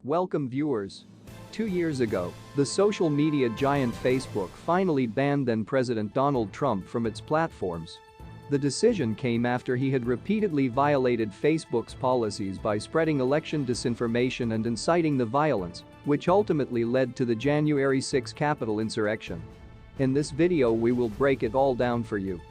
Welcome viewers. 2 years ago, the social media giant Facebook finally banned then-President Donald Trump from its platforms. The decision came after he had repeatedly violated Facebook's policies by spreading election disinformation and inciting the violence, which ultimately led to the January 6 Capitol insurrection. In this video we will break it all down for you.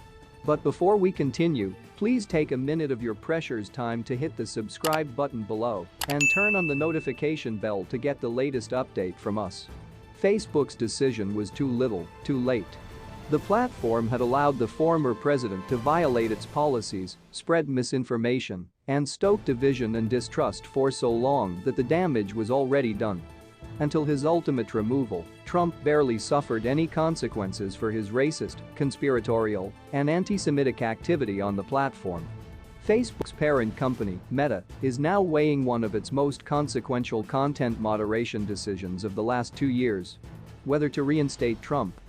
But before we continue, please take a minute of your precious time to hit the subscribe button below and turn on the notification bell to get the latest update from us. Facebook's decision was too little, too late. The platform had allowed the former president to violate its policies, spread misinformation, and stoke division and distrust for so long that the damage was already done. Until his ultimate removal, Trump barely suffered any consequences for his racist, conspiratorial, and anti-Semitic activity on the platform. Facebook's parent company, Meta, is now weighing one of its most consequential content moderation decisions of the last 2 years: whether to reinstate Trump.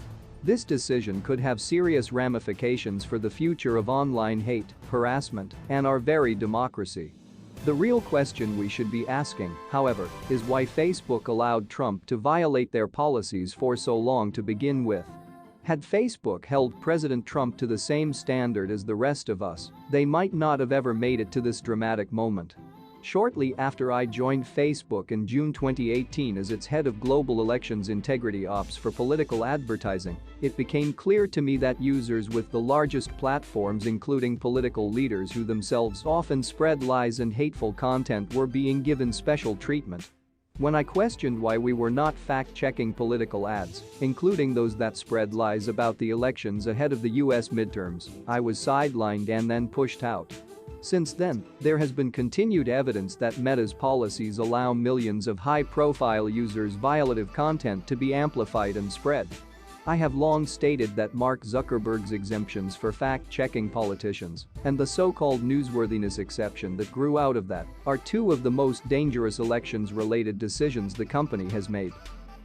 This decision could have serious ramifications for the future of online hate, harassment, and our very democracy. The real question we should be asking, however, is why Facebook allowed Trump to violate their policies for so long to begin with. Had Facebook held President Trump to the same standard as the rest of us, they might not have ever made it to this dramatic moment. Shortly after I joined Facebook in June 2018 as its head of global elections integrity ops for political advertising, it became clear to me that users with the largest platforms, including political leaders who themselves often spread lies and hateful content, were being given special treatment. When I questioned why we were not fact-checking political ads, including those that spread lies about the elections ahead of the US midterms, I was sidelined and then pushed out. Since then, there has been continued evidence that Meta's policies allow millions of high-profile users' violative content to be amplified and spread. I have long stated that Mark Zuckerberg's exemptions for fact-checking politicians and the so-called newsworthiness exception that grew out of that are two of the most dangerous elections-related decisions the company has made.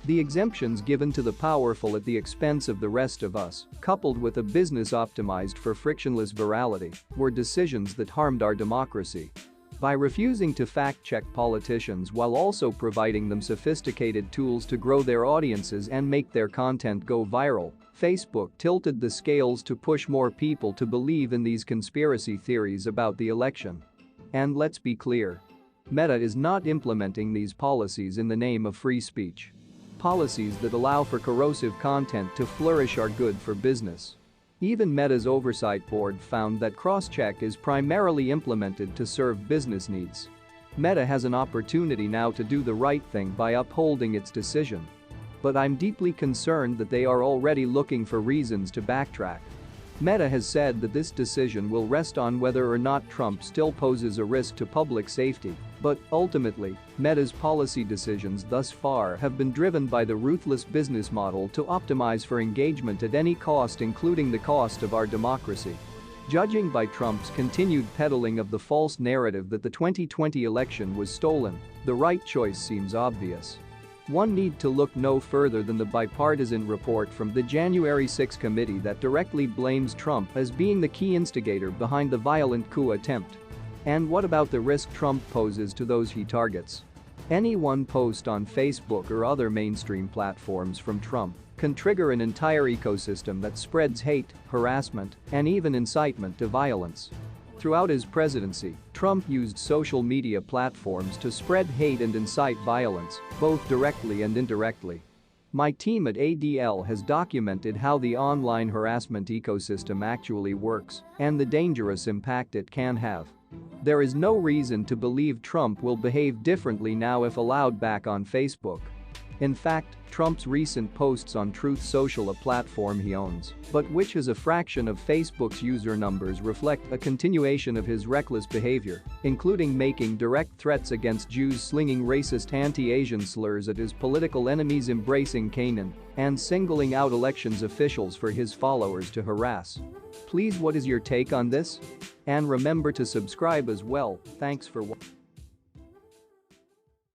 The exemptions given to the powerful at the expense of the rest of us, coupled with a business optimized for frictionless virality, were decisions that harmed our democracy. By refusing to fact-check politicians while also providing them sophisticated tools to grow their audiences and make their content go viral, Facebook tilted the scales to push more people to believe in these conspiracy theories about the election. And let's be clear. Meta is not implementing these policies in the name of free speech. Policies that allow for corrosive content to flourish are good for business. Even Meta's oversight board found that cross-check is primarily implemented to serve business needs. Meta has an opportunity now to do the right thing by upholding its decision. But I'm deeply concerned that they are already looking for reasons to backtrack. Meta has said that this decision will rest on whether or not Trump still poses a risk to public safety, but ultimately, Meta's policy decisions thus far have been driven by the ruthless business model to optimize for engagement at any cost, including the cost of our democracy. Judging by Trump's continued peddling of the false narrative that the 2020 election was stolen, the right choice seems obvious. One need to look no further than the bipartisan report from the January 6 committee that directly blames Trump as being the key instigator behind the violent coup attempt. And what about the risk Trump poses to those he targets? Any one post on Facebook or other mainstream platforms from Trump can trigger an entire ecosystem that spreads hate, harassment, and even incitement to violence. Throughout his presidency, Trump used social media platforms to spread hate and incite violence, both directly and indirectly. My team at ADL has documented how the online harassment ecosystem actually works and the dangerous impact it can have. There is no reason to believe Trump will behave differently now if allowed back on Facebook. In fact, Trump's recent posts on Truth Social, a platform he owns, but which is a fraction of Facebook's user numbers, reflect a continuation of his reckless behavior, including making direct threats against Jews, slinging racist anti-Asian slurs at his political enemies, embracing Canaan, and singling out elections officials for his followers to harass. Please, what is your take on this? And remember to subscribe as well. Thanks for watching.